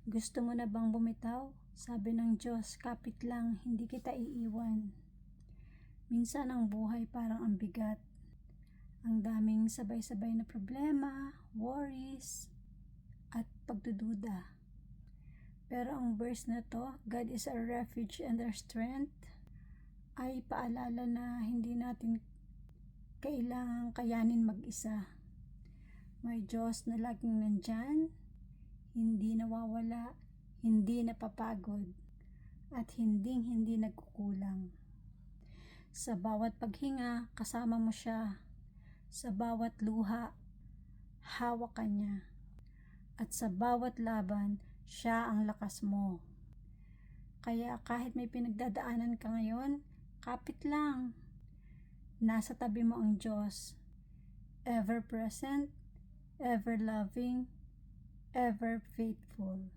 Gusto mo na bang bumitaw? Sabi ng Diyos, kapit lang, hindi kita iiwan. Minsan ang buhay parang ang bigat. Ang daming sabay-sabay na problema, worries, at pagdududa. Pero ang verse na to, God is our refuge and our strength, ay paalala na hindi natin kailangang kayanin mag-isa. May Diyos na laging nandyan, hindi nawawala, hindi napapagod, at hindi nagkukulang. Sa bawat paghinga, kasama mo siya. Sa bawat luha, hawak ka niya. At sa bawat laban, siya ang lakas mo. Kaya kahit may pinagdadaanan ka ngayon, kapit lang. Nasa tabi mo ang Diyos. Ever present, ever loving, ever faithful.